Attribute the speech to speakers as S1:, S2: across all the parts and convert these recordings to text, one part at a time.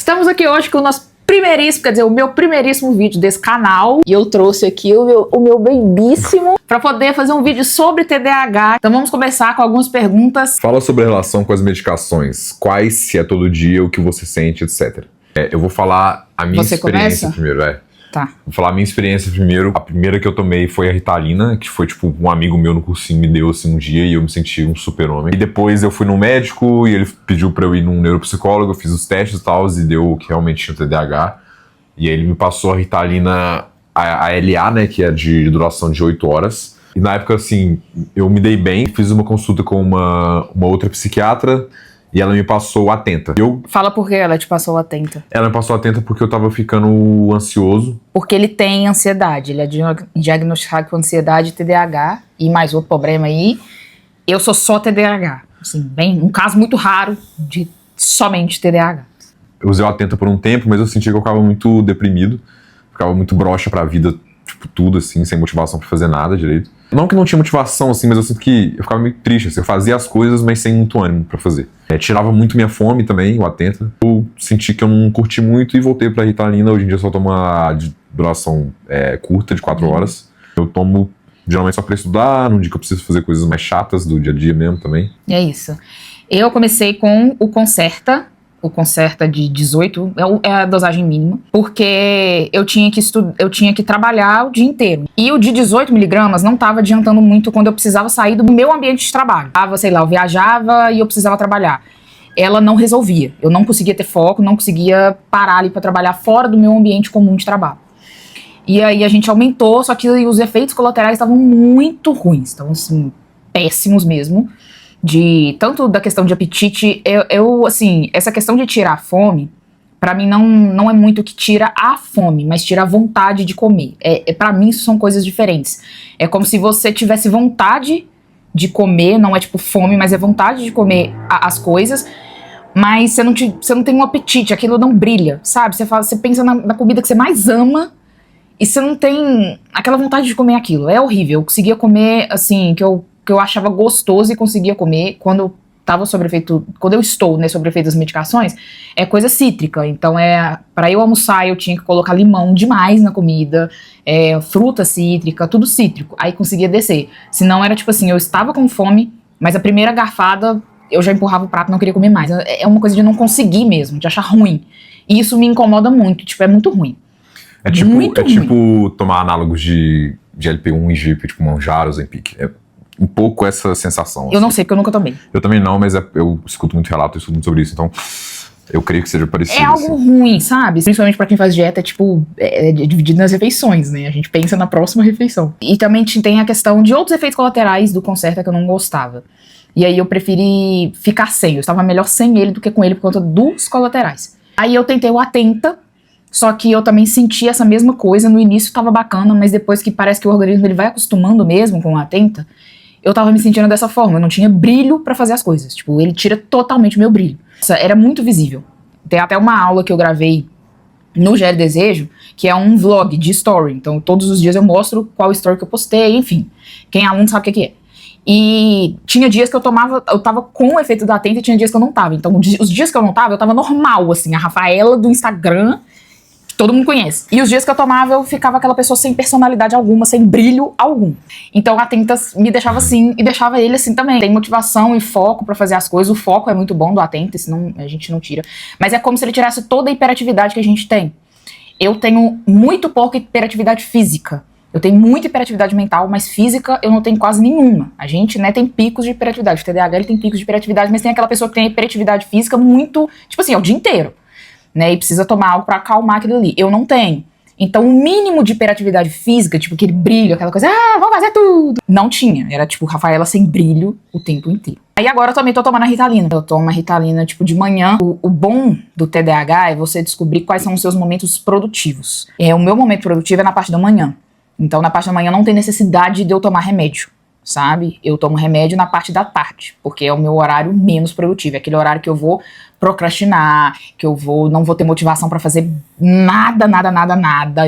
S1: Estamos aqui hoje com o nosso primeiríssimo, quer dizer, o meu primeiríssimo vídeo desse canal. E eu trouxe aqui o meu bebíssimo para poder fazer um vídeo sobre TDAH. Então vamos começar com algumas perguntas.
S2: Fala sobre a relação com as medicações. Quais, se é todo dia, o que você sente, etc. Eu vou falar a minha experiência primeiro,
S1: Tá.
S2: Vou falar a minha experiência primeiro. A primeira que eu tomei foi a Ritalina, que foi tipo um amigo meu no cursinho me deu assim um dia e eu me senti um super-homem. E depois eu fui num médico e ele pediu pra eu ir num neuropsicólogo, eu fiz os testes e tal, e deu que realmente tinha TDAH. E aí ele me passou a Ritalina, a LA, né, que é de duração de 8 horas. E na época, assim, eu me dei bem, fiz uma consulta com uma outra psiquiatra, e ela me passou Atenta.
S1: Fala por que ela te passou Atenta.
S2: Ela me passou Atenta porque eu tava ficando ansioso.
S1: Porque ele tem ansiedade, ele é diagnosticado com ansiedade e TDAH, e mais outro problema aí, eu sou só TDAH. Assim, bem, um caso muito raro de somente TDAH.
S2: Eu usei o Atenta por um tempo, mas eu sentia que eu ficava muito deprimido, ficava muito broxa pra vida, tipo, tudo assim, sem motivação pra fazer nada direito. Não que não tinha motivação, assim, mas eu sinto que eu ficava meio triste, assim, eu fazia as coisas, mas sem muito ânimo pra fazer. Tirava muito minha fome também, o Atenta. Eu senti que eu não curti muito e voltei pra Ritalina. Hoje em dia eu só tomo a de duração curta, de 4 horas. Eu tomo geralmente só pra estudar, num dia que eu preciso fazer coisas mais chatas do dia a dia mesmo também.
S1: É isso. Eu comecei com o Concerta. O Concerta de 18 é a dosagem mínima, porque eu tinha que trabalhar o dia inteiro. E o de 18 miligramas não estava adiantando muito quando eu precisava sair do meu ambiente de trabalho. Sei lá, eu viajava e eu precisava trabalhar. Ela não resolvia. Eu não conseguia ter foco, não conseguia parar ali para trabalhar fora do meu ambiente comum de trabalho. E aí a gente aumentou, só que os efeitos colaterais estavam muito ruins, estavam assim, péssimos mesmo. Tanto da questão de apetite, assim, essa questão de tirar a fome, pra mim não é muito o que tira a fome, mas tira a vontade de comer. Pra mim isso são coisas diferentes. É como se você tivesse vontade de comer, não é tipo fome, mas é vontade de comer as coisas, mas você não tem um apetite, aquilo não brilha, sabe? Você pensa na comida que você mais ama e você não tem aquela vontade de comer aquilo. É horrível. Eu conseguia comer, assim, que eu achava gostoso e conseguia comer quando eu estou sobre efeito das medicações, é coisa cítrica. Então para eu almoçar eu tinha que colocar limão demais na comida, fruta cítrica, tudo cítrico, aí conseguia descer. Senão era tipo assim, eu estava com fome, mas a primeira garfada eu já empurrava o prato e não queria comer mais. É uma coisa de não conseguir mesmo, de achar ruim. E isso me incomoda muito, tipo, é muito ruim.
S2: Tipo tomar análogos de LP1 e de tipo Mounjaro, Ozempic. Um pouco essa sensação.
S1: Eu não sei, porque eu nunca tomei.
S2: Eu também não, mas eu escuto muito relato, eu escuto muito sobre isso, então eu creio que seja parecido.
S1: É algo ruim, sabe? Principalmente pra quem faz dieta, dividido nas refeições, né? A gente pensa na próxima refeição. E também tem a questão de outros efeitos colaterais do Concerta que eu não gostava. E aí eu preferi ficar sem. Eu estava melhor sem ele do que com ele por conta dos colaterais. Aí eu tentei o Atenta, só que eu também senti essa mesma coisa. No início tava bacana, mas depois que parece que o organismo ele vai acostumando mesmo com o Atenta, eu tava me sentindo dessa forma, eu não tinha brilho pra fazer as coisas, tipo, ele tira totalmente o meu brilho. Era muito visível. Tem até uma aula que eu gravei no Gere Desejo, que é um vlog de story, então todos os dias eu mostro qual story que eu postei, enfim, quem é aluno sabe o que é. E tinha dias que eu tava com o efeito da Atenta e tinha dias que eu não tava, então os dias que eu não tava, eu tava normal, assim, a Rafaela do Instagram, todo mundo conhece. E os dias que eu tomava, eu ficava aquela pessoa sem personalidade alguma, sem brilho algum. Então a Atenta me deixava assim, e deixava ele assim também. Tem motivação e foco pra fazer as coisas. O foco é muito bom do Atenta, senão a gente não tira. Mas é como se ele tirasse toda a hiperatividade que a gente tem. Eu tenho muito pouca hiperatividade física. Eu tenho muita hiperatividade mental, mas física eu não tenho quase nenhuma. A gente, né, tem picos de hiperatividade. O TDAH, ele tem picos de hiperatividade, mas tem aquela pessoa que tem hiperatividade física muito, tipo assim, é o dia inteiro. Né, e precisa tomar algo pra acalmar aquilo ali. Eu não tenho. Então o mínimo de hiperatividade física, tipo aquele brilho, aquela coisa, vamos fazer tudo, não tinha. Era tipo Rafaela sem brilho o tempo inteiro. Aí agora eu também tô tomando a Ritalina. Eu tomo a Ritalina tipo de manhã. O bom do TDAH é você descobrir quais são os seus momentos produtivos. O meu momento produtivo é na parte da manhã. Então na parte da manhã não tem necessidade de eu tomar remédio, sabe? Eu tomo remédio na parte da tarde, porque é o meu horário menos produtivo. É aquele horário que eu vou procrastinar, que não vou ter motivação pra fazer nada.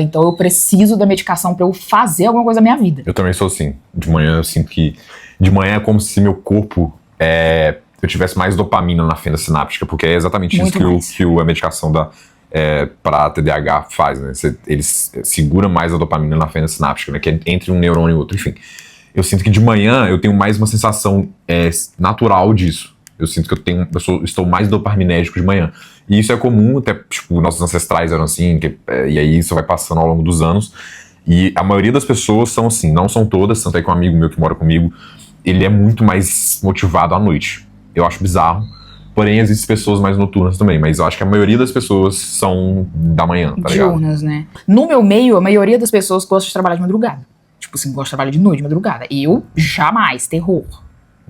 S1: Então eu preciso da medicação pra eu fazer alguma coisa na minha vida.
S2: Eu também sou assim. De manhã eu sinto que... De manhã é como se meu corpo eu tivesse mais dopamina na fenda sináptica, porque é exatamente
S1: Muito
S2: isso que a medicação para TDAH faz, né? Eles segura mais a dopamina na fenda sináptica, né? Que é entre um neurônio e outro. Enfim, eu sinto que de manhã eu tenho mais uma sensação natural disso. Eu sinto que estou mais dopaminérgico de manhã. E isso é comum, até, tipo, nossos ancestrais eram assim, e aí isso vai passando ao longo dos anos. E a maioria das pessoas são assim, não são todas, tanto é que um amigo meu que mora comigo, ele é muito mais motivado à noite. Eu acho bizarro. Porém, existem pessoas mais noturnas também, mas eu acho que a maioria das pessoas são da manhã, tá ligado?
S1: Diurnas, né? No meu meio, a maioria das pessoas gosta de trabalhar de madrugada. Tipo assim, gosta de trabalhar de noite, de madrugada. Eu, jamais, terror.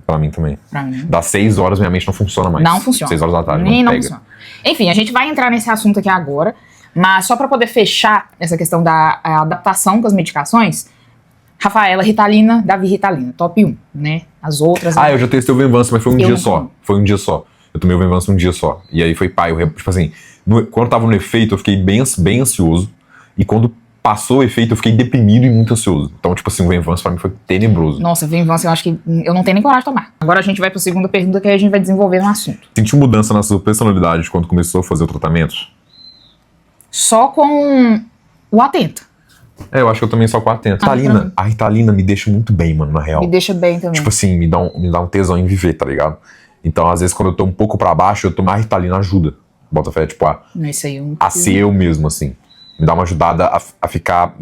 S2: Pra mim também.
S1: Pra mim.
S2: Das 6 horas, minha mente não funciona mais.
S1: Não funciona.
S2: 6 horas da tarde,
S1: Nem
S2: não
S1: não
S2: pega.
S1: funciona. Enfim, a gente vai entrar nesse assunto aqui agora, mas só pra poder fechar essa questão da adaptação com as medicações, Rafaela, Ritalina, Davi, Ritalina, top 1, né? As outras...
S2: Eu já testei o Venvance, mas foi um
S1: Eu
S2: dia
S1: não
S2: só.
S1: tomo.
S2: Foi um dia só. Eu tomei o Venvance um dia só. E aí foi pai. Tipo assim, quando eu tava no efeito, eu fiquei bem ansioso. E quando passou o efeito, eu fiquei deprimido e muito ansioso. Então, tipo assim, o Venvance pra mim foi tenebroso.
S1: Nossa, Venvance, eu acho que eu não tenho nem coragem de tomar. Agora a gente vai pra segunda pergunta, que aí a gente vai desenvolver um assunto.
S2: Sentiu mudança na sua personalidade quando começou a fazer o tratamento?
S1: Só com o atento.
S2: Eu acho que eu também só com a atento. A Ritalina me deixa muito bem, mano, na real.
S1: Me deixa bem também.
S2: Tipo assim, me dá um tesão em viver, tá ligado? Então, às vezes, quando eu tô um pouco pra baixo, eu tomar a Ritalina ajuda. Bota fé, tipo,
S1: Isso aí,
S2: a ser eu mesmo, assim. Me dá uma ajudada a ficar...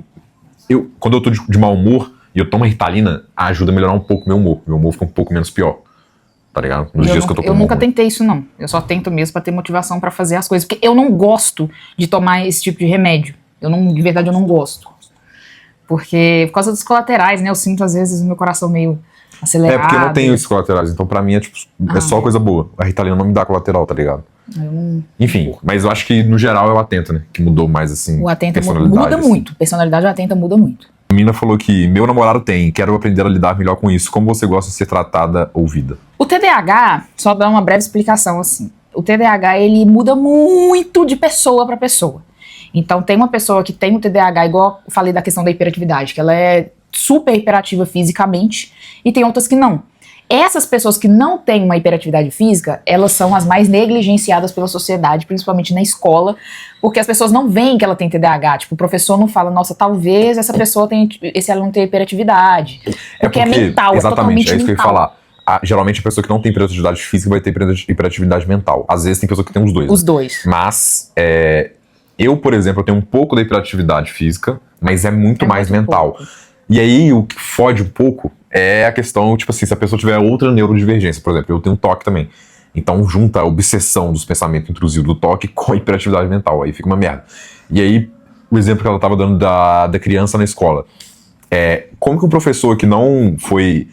S2: Quando eu tô de mau humor e eu tomo a Ritalina, ajuda a melhorar um pouco meu humor. Meu humor fica um pouco menos pior. Tá ligado? Nos dias que eu tô com
S1: Eu nunca
S2: humor.
S1: tentei isso, não. Eu só tento mesmo pra ter motivação pra fazer as coisas. Porque eu não gosto de tomar esse tipo de remédio. De verdade, eu não gosto. Porque, por causa dos colaterais, né? Eu sinto, às vezes, o meu coração meio acelerado.
S2: Porque eu não tenho esses colaterais. Então, pra mim, é só coisa boa. A Ritalina não me dá colateral, tá ligado? Enfim, mas eu acho que, no geral, é o Atenta, né? Que mudou mais, assim,
S1: O Atenta
S2: personalidade,
S1: muda
S2: assim.
S1: muito. Personalidade do Atenta muda muito.
S2: A mina falou que meu namorado tem, quero aprender a lidar melhor com isso. Como você gosta de ser tratada, ouvida?
S1: O TDAH, só dar uma breve explicação, assim. O TDAH, ele muda muito de pessoa pra pessoa. Então, tem uma pessoa que tem o TDAH, igual eu falei da questão da hiperatividade, que ela é super hiperativa fisicamente, e tem outras que não. Essas pessoas que não têm uma hiperatividade física, elas são as mais negligenciadas pela sociedade, principalmente na escola, porque as pessoas não veem que ela tem TDAH. Tipo, o professor não fala, nossa, talvez esse aluno tenha hiperatividade. Porque é mental,
S2: exatamente,
S1: é totalmente
S2: é isso que eu ia
S1: mental.
S2: falar. Geralmente a pessoa que não tem hiperatividade física vai ter hiperatividade mental. Às vezes tem pessoa que tem os dois.
S1: Os dois.
S2: Mas, eu, por exemplo, eu tenho um pouco da hiperatividade física, mas é muito mais
S1: muito
S2: mental.
S1: pouco.
S2: E aí, o que fode um pouco é a questão, tipo assim, se a pessoa tiver outra neurodivergência, por exemplo, eu tenho TOC também. Então, junta a obsessão dos pensamentos intrusivos do TOC com a hiperatividade mental, aí fica uma merda. E aí, o exemplo que ela tava dando da criança na escola. Como que um professor que não foi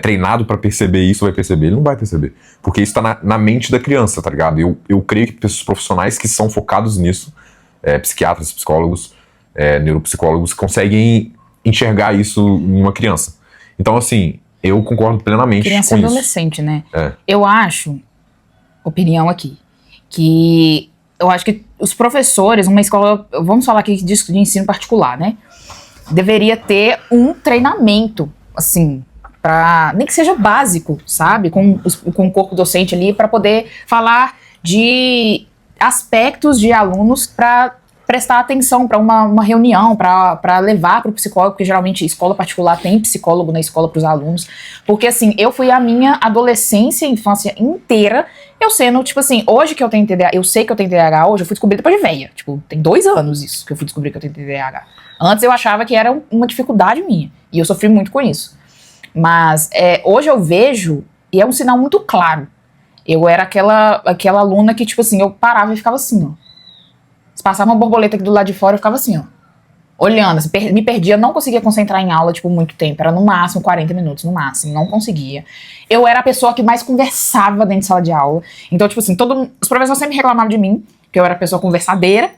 S2: treinado pra perceber isso vai perceber? Ele não vai perceber. Porque isso tá na mente da criança, tá ligado? Eu creio que pessoas profissionais que são focados nisso, psiquiatras, psicólogos, neuropsicólogos, conseguem enxergar isso em uma criança. Então, assim, eu concordo plenamente
S1: Criança
S2: com
S1: e
S2: isso.
S1: adolescente, né?
S2: É.
S1: Eu acho, opinião aqui, que eu acho que os professores, uma escola, vamos falar aqui de ensino particular, né? Deveria ter um treinamento, assim, nem que seja básico, sabe? Com o corpo docente ali, para poder falar de aspectos de alunos para prestar atenção para uma reunião, para levar para o psicólogo, porque geralmente escola particular tem psicólogo na escola para os alunos, porque assim, eu fui a minha adolescência e infância inteira, eu sendo, tipo assim, hoje que eu tenho TDAH, eu sei que eu tenho TDAH, hoje eu fui descobrir depois de velha, tipo, tem 2 anos isso que eu fui descobrir que eu tenho TDAH. Antes eu achava que era uma dificuldade minha, e eu sofri muito com isso. Mas hoje eu vejo, e é um sinal muito claro, eu era aquela aluna que, tipo assim, eu parava e ficava assim, ó. Se passava uma borboleta aqui do lado de fora, eu ficava assim, ó. Olhando, assim, me perdia, não conseguia concentrar em aula, tipo, muito tempo. Era no máximo 40 minutos, no máximo, não conseguia. Eu era a pessoa que mais conversava dentro de sala de aula. Então, tipo assim, os professores sempre reclamavam de mim, que eu era a pessoa conversadeira,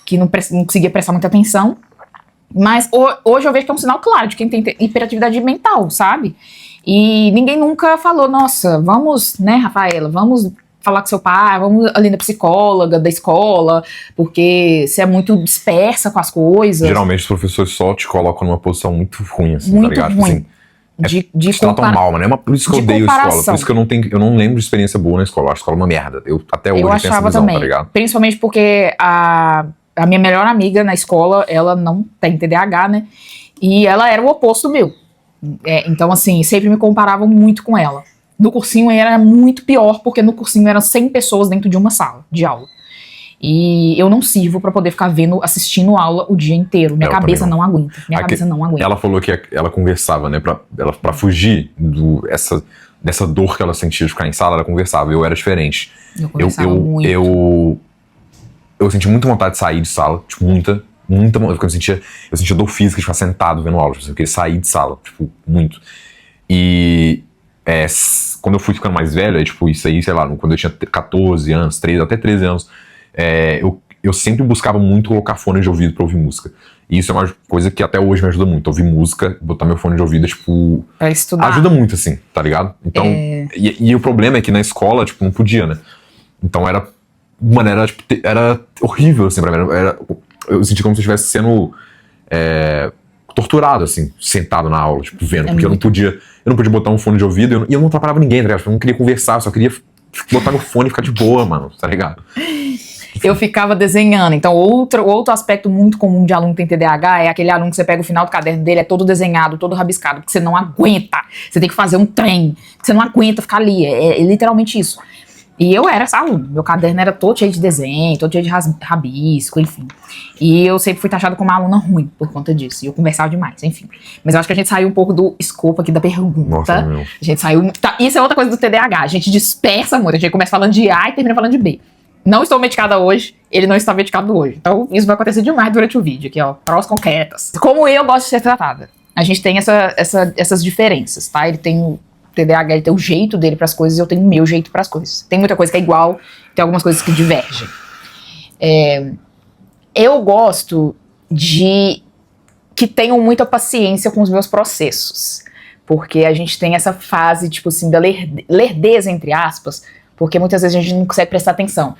S1: que não conseguia prestar muita atenção. Mas hoje eu vejo que é um sinal claro de quem tem hiperatividade mental, sabe? E ninguém nunca falou, nossa, vamos, né, Rafaela, vamos falar com seu pai, vamos ali na psicóloga da escola, porque você é muito dispersa com as coisas.
S2: Geralmente os professores só te colocam numa posição muito ruim, assim,
S1: Muito
S2: tá ligado?
S1: ruim.
S2: Tipo assim, Eles tratam mal, mano. Por isso que eu odeio a escola. Por isso que eu não lembro de experiência boa na escola. A escola é uma merda. Até hoje
S1: eu
S2: tenho essa
S1: achava
S2: visão,
S1: também,
S2: tá ligado?
S1: principalmente porque a minha melhor amiga na escola, ela não tem TDAH, né? E ela era o oposto meu. Então, assim, sempre me comparavam muito com ela. No cursinho era muito pior, porque no cursinho eram 100 pessoas dentro de uma sala de aula. E eu não sirvo pra poder ficar assistindo aula o dia inteiro. Minha cabeça não aguenta. Cabeça não aguenta.
S2: Ela falou que ela conversava, né? Pra fugir dessa dor que ela sentia de ficar em sala, ela conversava. Eu era diferente.
S1: Eu conversava muito.
S2: Eu senti muita vontade de sair de sala. Tipo, muita vontade. Eu sentia dor física de ficar sentado vendo aula. Tipo, eu queria sair de sala. Tipo, muito. E quando eu fui ficando mais velho, tipo, isso aí, sei lá, quando eu tinha 14 anos, até 13 anos, eu sempre buscava muito colocar fone de ouvido pra ouvir música. E isso é uma coisa que até hoje me ajuda muito. Ouvir música, botar meu fone de ouvido, tipo...
S1: Pra estudar.
S2: Ajuda muito, assim, tá ligado? Então, e o problema é que na escola, tipo, não podia, né? Então mano, era horrível, assim, pra mim. Eu senti como se eu estivesse sendo torturado, assim, sentado na aula, tipo, vendo. Porque eu não podia botar um fone de ouvido e eu não atrapalhava ninguém, tá ligado? Eu não queria conversar, eu só queria botar meu fone e ficar de boa, mano, tá ligado?
S1: Eu ficava desenhando. Então, outro aspecto muito comum de aluno que tem TDAH é aquele aluno que você pega o final do caderno dele, é todo desenhado, todo rabiscado, porque você não aguenta. Você tem que fazer um trem, você não aguenta ficar ali. É literalmente isso. E eu era essa aluna. Meu caderno era todo cheio de desenho, todo cheio de rabisco, enfim. E eu sempre fui taxada como uma aluna ruim por conta disso. E eu conversava demais, enfim. Mas eu acho que a gente saiu um pouco do escopo aqui da pergunta.
S2: Nossa, meu.
S1: A gente saiu... Isso é outra coisa do TDAH. A gente dispersa muito. A gente começa falando de A e termina falando de B. Não estou medicada hoje, ele não está medicado hoje. Então, isso vai acontecer demais durante o vídeo aqui, ó. Prós concretas. Como eu gosto de ser tratada. A gente tem essas diferenças, tá? Ele tem o TDAH, ele tem o jeito dele pras coisas e eu tenho o meu jeito pras coisas. Tem muita coisa que é igual, tem algumas coisas que divergem. Eu gosto de que tenham muita paciência com os meus processos. Porque a gente tem essa fase, tipo assim, da lerdeza, entre aspas, porque muitas vezes a gente não consegue prestar atenção.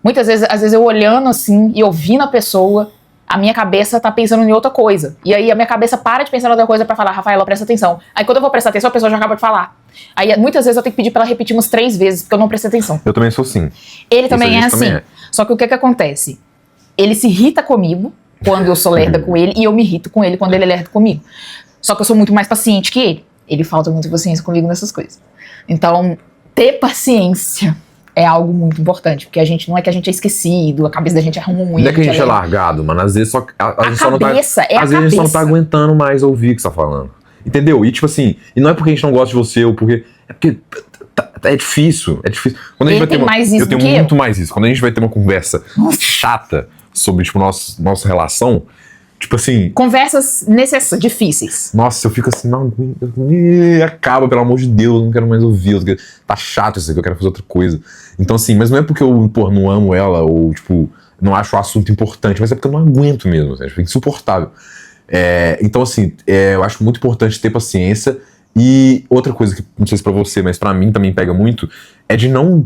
S1: Muitas vezes, às vezes eu olhando assim e ouvindo a pessoa, a minha cabeça tá pensando em outra coisa. E aí a minha cabeça para de pensar em outra coisa pra falar, Rafaela, presta atenção. Aí quando eu vou prestar atenção, a pessoa já acaba de falar. Aí muitas vezes eu tenho que pedir pra ela repetir umas 3 vezes, porque eu não prestei atenção.
S2: Eu também sou assim.
S1: Ele também é assim. Só que o que acontece? Ele se irrita comigo quando eu sou lerda com ele, e eu me irrito com ele quando ele é lerdo comigo. Só que eu sou muito mais paciente que ele. Ele falta muita paciência comigo nessas coisas. Então, ter paciência é algo muito importante, porque não é que a gente é esquecido, a cabeça da gente é ruim.
S2: Não é que a gente é largado, mano. Às vezes a gente só não tá. Às vezes a gente só não tá aguentando mais ouvir o que você tá falando. Entendeu? E tipo assim, e não é porque a gente não gosta de você, ou porque. É porque é difícil. É difícil. Quando a gente vai ter mais isso, eu tenho muito mais isso. Quando a gente vai ter uma conversa chata sobre, tipo, nossa relação. Tipo assim...
S1: Conversas difíceis.
S2: Nossa, eu fico assim, não, acaba, pelo amor de Deus, não quero mais ouvir. Tá chato isso aqui, eu quero fazer outra coisa. Então assim, mas não é porque eu, não amo ela, ou tipo, não acho o assunto importante, mas é porque eu não aguento mesmo, assim, é insuportável. Então assim, eu acho muito importante ter paciência. E outra coisa que, não sei se pra você, mas pra mim também pega muito, é de não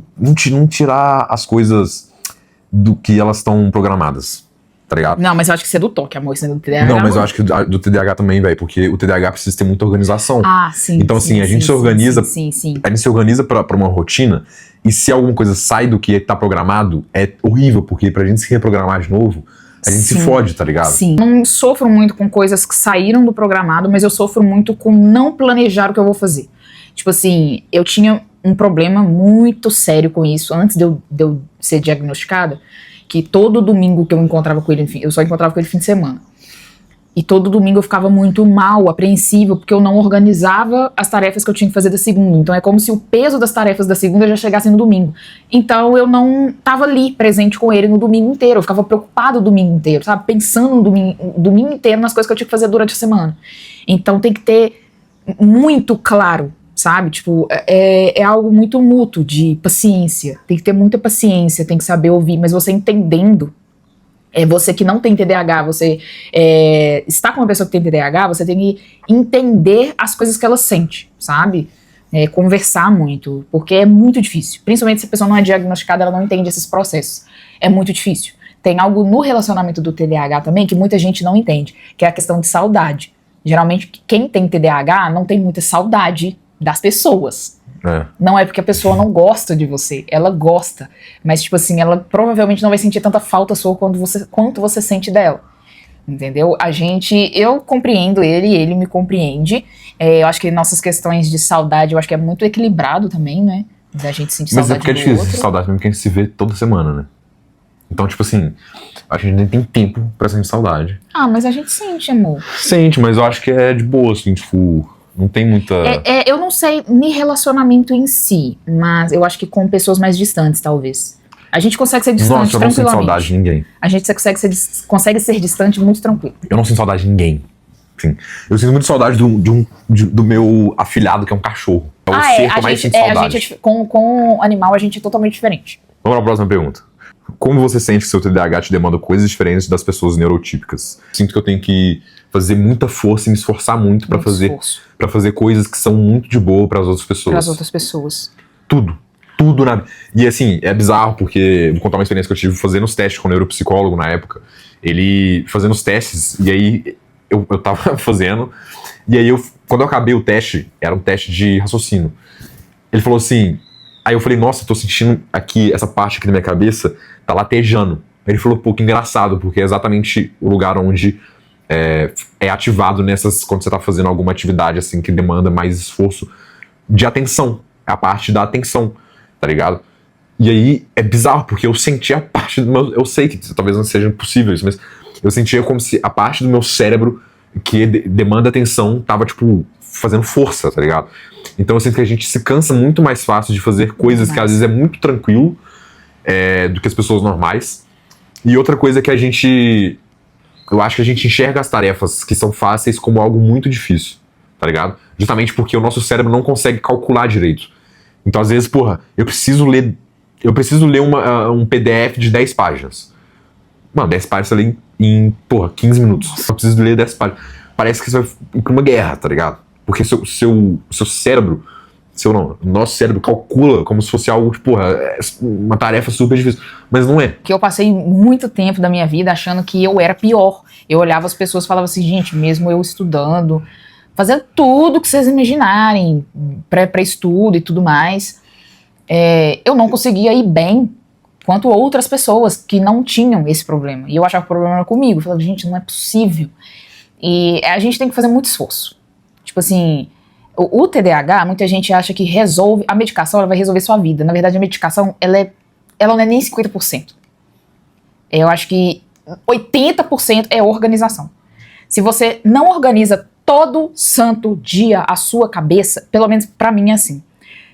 S2: tirar as coisas do que elas estão programadas. Tá ligado?
S1: Não, mas eu acho que isso é do toque, amor, isso é do TDAH.
S2: Não, mas eu acho que do TDAH também, velho, porque o TDAH precisa ter muita organização.
S1: Ah, sim.
S2: Então, assim, a gente se organiza. A gente se organiza pra uma rotina, e se alguma coisa sai do que tá programado, é horrível, porque pra gente se reprogramar de novo, a gente se fode, tá ligado?
S1: Sim. Não sofro muito com coisas que saíram do programado, mas eu sofro muito com não planejar o que eu vou fazer. Tipo assim, eu tinha um problema muito sério com isso antes de eu ser diagnosticada. Que todo domingo que eu encontrava com ele, enfim, eu só encontrava com ele fim de semana. E todo domingo eu ficava muito mal, apreensiva, porque eu não organizava as tarefas que eu tinha que fazer da segunda. Então é como se o peso das tarefas da segunda já chegasse no domingo. Então eu não tava ali presente com ele no domingo inteiro. Eu ficava preocupada o domingo inteiro, sabe? Pensando no domingo inteiro nas coisas que eu tinha que fazer durante a semana. Então tem que ter muito claro, sabe? Tipo, é algo muito mútuo de paciência. Tem que ter muita paciência, tem que saber ouvir, mas você entendendo, você que não tem TDAH, você está com uma pessoa que tem TDAH, você tem que entender as coisas que ela sente, sabe? Conversar muito, porque é muito difícil. Principalmente se a pessoa não é diagnosticada, ela não entende esses processos. É muito difícil. Tem algo no relacionamento do TDAH também que muita gente não entende, que é a questão de saudade. Geralmente, quem tem TDAH não tem muita saudade das pessoas.
S2: É.
S1: Não é porque a pessoa não gosta de você, ela gosta. Mas, tipo assim, ela provavelmente não vai sentir tanta falta sua quanto você sente dela. Entendeu? Eu compreendo ele me compreende. Eu acho que nossas questões de saudade, eu acho que é muito equilibrado também, né? Da gente sentir
S2: Mas
S1: saudade
S2: é porque é
S1: do
S2: difícil
S1: outro.
S2: sentir saudade mesmo que a gente se vê toda semana, né? Então, tipo assim, a gente nem tem tempo pra sentir saudade.
S1: Ah, mas a gente sente, amor.
S2: Sente, mas eu acho que é de boa, assim, tipo, não tem muita...
S1: Eu não sei nem relacionamento em si, mas eu acho que com pessoas mais distantes, talvez. A gente consegue ser distante
S2: Nossa, eu não sinto
S1: tranquilamente.
S2: saudade de ninguém.
S1: A gente consegue ser distante muito tranquilo.
S2: Eu não sinto saudade de ninguém. Sim. Eu sinto muito saudade do meu afilhado, que é um cachorro. É o ser que eu mais sinto saudade.
S1: Com animal, a gente é totalmente diferente.
S2: Vamos para a próxima pergunta. Como você sente que seu TDAH te demanda coisas diferentes das pessoas neurotípicas? Sinto que eu tenho que fazer muita força e me esforçar muito pra fazer coisas que são muito de boa para as outras pessoas.
S1: Para as outras pessoas.
S2: Tudo na... E assim, é bizarro, porque vou contar uma experiência que eu tive fazendo os testes com o neuropsicólogo na época. Ele fazendo os testes, e aí eu tava fazendo, e aí quando eu acabei o teste, era um teste de raciocínio. Ele falou assim, aí eu falei, nossa, tô sentindo aqui, essa parte aqui da minha cabeça tá latejando. Aí ele falou, pô, que engraçado, porque é exatamente o lugar onde é ativado quando você tá fazendo alguma atividade assim que demanda mais esforço de atenção. É a parte da atenção, tá ligado? E aí é bizarro, porque eu senti a parte do meu... Eu sei que talvez não seja possível isso, mas eu sentia como se a parte do meu cérebro que demanda atenção tava, tipo, fazendo força, tá ligado? Então eu sinto que a gente se cansa muito mais fácil de fazer coisas que às vezes é muito tranquilo do que as pessoas normais. E outra coisa que eu acho que a gente enxerga as tarefas que são fáceis como algo muito difícil, tá ligado? Justamente porque o nosso cérebro não consegue calcular direito. Então às vezes, porra, eu preciso ler um PDF de 10 páginas. Mano, 10 páginas você lê em 15 minutos. Eu preciso ler 10 páginas. Parece que você vai ir pra uma guerra, tá ligado? Porque seu cérebro, nosso cérebro calcula como se fosse algo, uma tarefa super difícil. Mas não é.
S1: Que eu passei muito tempo da minha vida achando que eu era pior. Eu olhava as pessoas e falava assim, gente, mesmo eu estudando, fazendo tudo que vocês imaginarem, pré-estudo e tudo mais, eu não conseguia ir bem quanto outras pessoas que não tinham esse problema. E eu achava que o problema era comigo. Eu falava, gente, não é possível. E a gente tem que fazer muito esforço. Tipo assim, o TDAH, muita gente acha que a medicação ela vai resolver sua vida. Na verdade, a medicação, ela não é nem 50%. Eu acho que 80% é organização. Se você não organiza todo santo dia a sua cabeça, pelo menos pra mim é assim.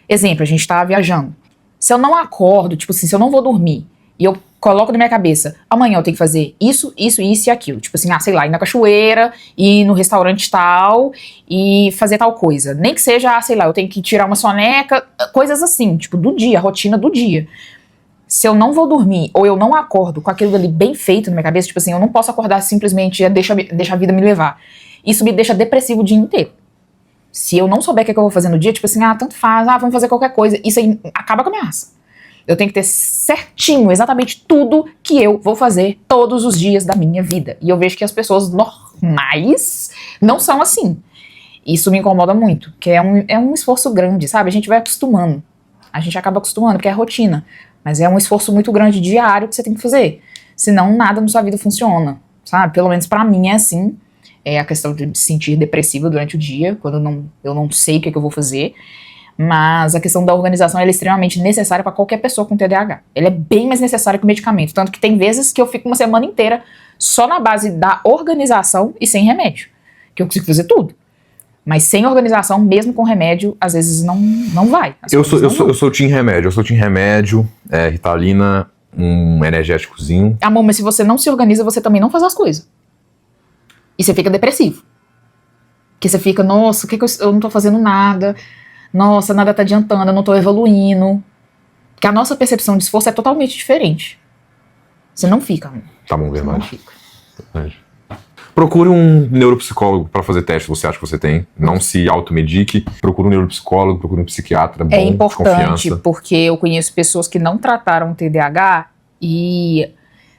S1: Exemplo, a gente tá viajando. Se eu não acordo, tipo assim, se eu não vou dormir, e eu coloco na minha cabeça, amanhã eu tenho que fazer isso, isso, isso e aquilo. Tipo assim, sei lá, ir na cachoeira, ir no restaurante tal, e fazer tal coisa. Nem que seja, sei lá, eu tenho que tirar uma soneca, coisas assim, tipo, do dia, rotina do dia. Se eu não vou dormir, ou eu não acordo com aquilo ali bem feito na minha cabeça, tipo assim, eu não posso acordar simplesmente e deixa a vida me levar. Isso me deixa depressivo o dia inteiro. Se eu não souber o que eu vou fazer no dia, tipo assim, tanto faz, vamos fazer qualquer coisa, isso aí acaba com a minha raça. Eu tenho que ter certinho, exatamente tudo que eu vou fazer todos os dias da minha vida. E eu vejo que as pessoas normais não são assim. Isso me incomoda muito, que é um esforço grande, sabe? A gente vai acostumando. A gente acaba acostumando, porque é rotina. Mas é um esforço muito grande diário que você tem que fazer. Senão nada na sua vida funciona, sabe? Pelo menos pra mim é assim. É a questão de me sentir depressiva durante o dia, quando eu não sei o que eu vou fazer. Mas a questão da organização ela é extremamente necessária para qualquer pessoa com TDAH. Ela é bem mais necessária que o medicamento. Tanto que tem vezes que eu fico uma semana inteira só na base da organização e sem remédio. Que eu consigo fazer tudo. Mas sem organização, mesmo com remédio, às vezes não vai.
S2: Eu sou team remédio. Eu sou team remédio, Ritalina, um energéticozinho.
S1: Amor, mas se você não se organiza, você também não faz as coisas. E você fica depressivo. Porque você fica, nossa, eu não tô fazendo nada. Nossa, nada tá adiantando, eu não tô evoluindo. Porque a nossa percepção de esforço é totalmente diferente. Você não fica, amor.
S2: Tá bom, verdade.
S1: Você não fica.
S2: Verdade. Procure um neuropsicólogo para fazer teste que você acha que você tem. Não se automedique. Procure um neuropsicólogo, procure um psiquiatra bom,
S1: é importante,
S2: de confiança.
S1: Porque eu conheço pessoas que não trataram TDAH e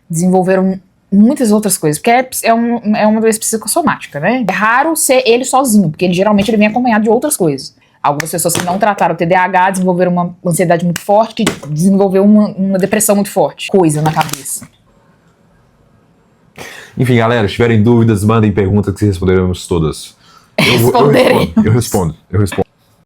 S1: desenvolveram muitas outras coisas, porque é uma doença psicossomática, né? É raro ser ele sozinho, porque geralmente ele vem acompanhado de outras coisas. Algumas pessoas que não trataram o TDAH desenvolveram uma ansiedade muito forte, que desenvolveu uma depressão muito forte. Coisa na cabeça.
S2: Enfim, galera, se tiverem dúvidas, mandem perguntas que responderemos todas.
S1: Responderei.
S2: Eu respondo.